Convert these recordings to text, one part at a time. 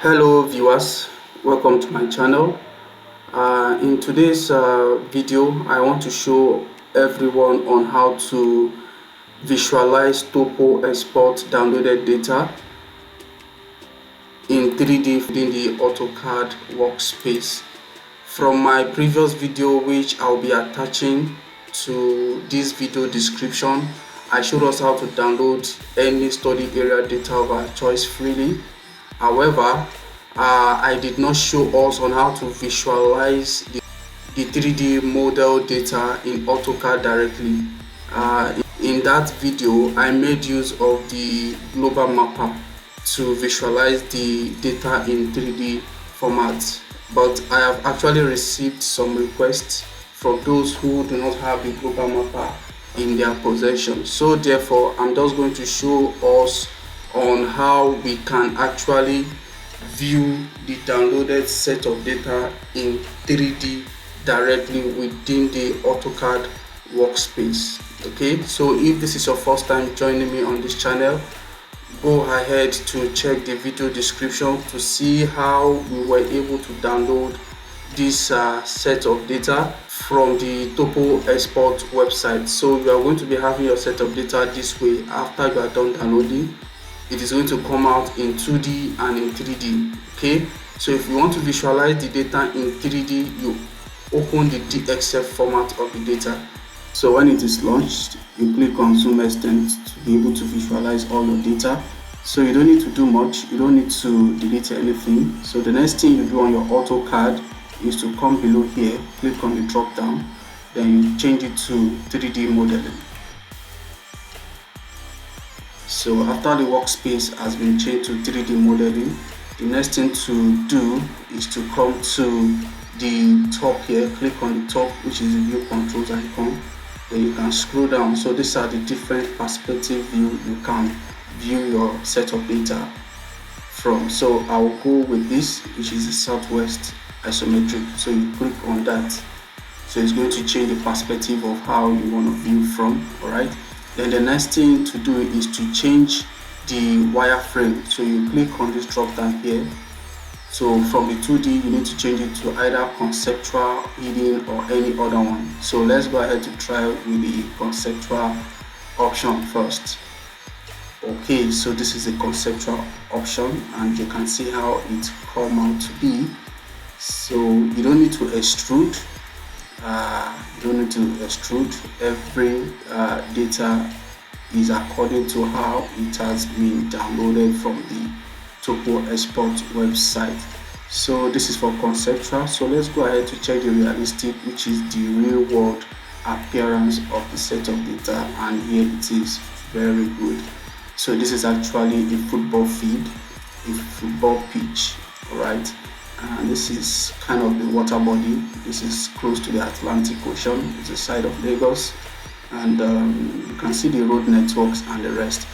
Hello viewers, welcome to my channel. In today's video, I want to show everyone on how to visualize TopoExport downloaded data in 3D within the AutoCAD workspace. From my previous video, which I'll be attaching to this video description, I showed us how to download any study area data of our choice freely. However, I did not show us on how to visualize the 3D model data in AutoCAD directly. In that video, I made use of the global mapper to visualize the data in 3D format, but I have actually received some requests from those who do not have the global mapper in their possession. So therefore, I'm just going to show us on how we can actually view the downloaded set of data in 3D directly within the AutoCAD workspace. Okay, so if this is your first time joining me on this channel, go ahead to check the video description to see how we were able to download this set of data from the TopoExport website. So you are going to be having your set of data this way. After you are done downloading, it is going to come out in 2D and in 3D. Okay, so if you want to visualize the data in 3D, you open the DXF format of the data. So when it is launched, you click on zoom extent to be able to visualize all your data. So you don't need to do much, you don't need to delete anything. So the next thing you do on your AutoCAD is to come below here, click on the drop down, then you change it to 3D modeling. So after the workspace has been changed to 3D modeling, the next thing to do is to come to the top here, click on the top, which is the view controls icon. Then you can scroll down. So these are the different perspective view you can view your set of data from. So I will go with this, which is the southwest isometric. So you click on that. So it's going to change the perspective of how you want to view from. Alright. Then the next thing to do is to change the wireframe. So you click on this drop down here. So from the 2D, you need to change it to either conceptual, hidden, or any other one. So let's go ahead to try with the conceptual option first. Okay, so this is the conceptual option, and you can see how it come out to be. So you don't need to extrude. Every data is according to how it has been downloaded from the TopoExport website. So this is for conceptual. So let's go ahead to check the realistic, which is the real world appearance of the set of data, and here it is, very good. So this is actually a football field, a football pitch. All right, and this is kind of the water body. This is close to the Atlantic Ocean. It's the side of Lagos, and you can see the road networks and the rest.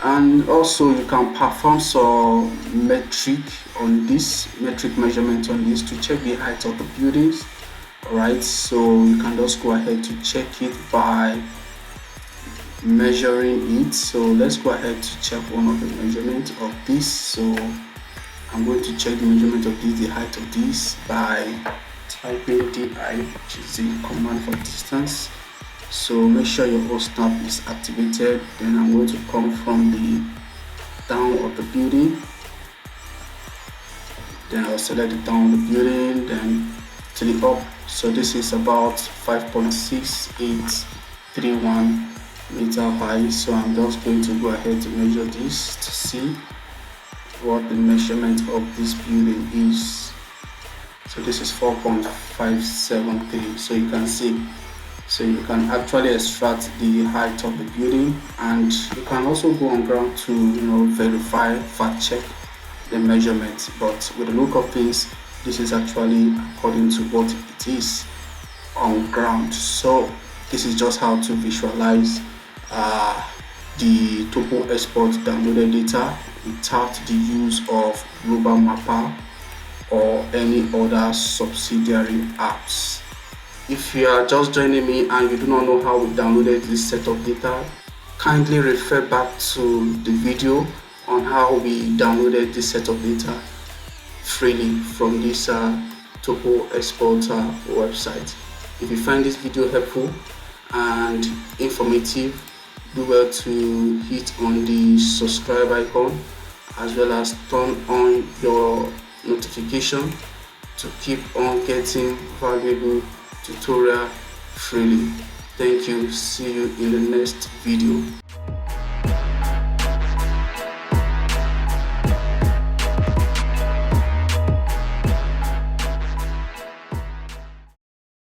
And also you can perform some metric measurement on this to check the height of the buildings. All right, so you can just go ahead to check it by measuring it. So let's go ahead to check one of the measurements of this. So I'm going to check the measurement of this, the height of this, by typing di, which is the command for distance. So make sure your host tab is activated. Then I'm going to come from the down of the building. Then I'll select the down of the building, then to the up. So this is about 5.6831 meter high. So I'm just going to go ahead to measure this to see what the measurement of this building is. So this is 4.573. So you can see. So you can actually extract the height of the building, and you can also go on ground to verify, fact check the measurements. But with the look of things, this is actually according to what it is on ground. So this is just how to visualize the TopoExport downloaded data without the use of global mapper or any other subsidiary apps. If you are just joining me and you do not know how we downloaded this set of data, kindly refer back to the video on how we downloaded this set of data. freely from this TopoExport website. If you find this video helpful and informative, do well to hit on the subscribe icon as well as turn on your notification to keep on getting valuable tutorial freely. Thank you. See you in the next video.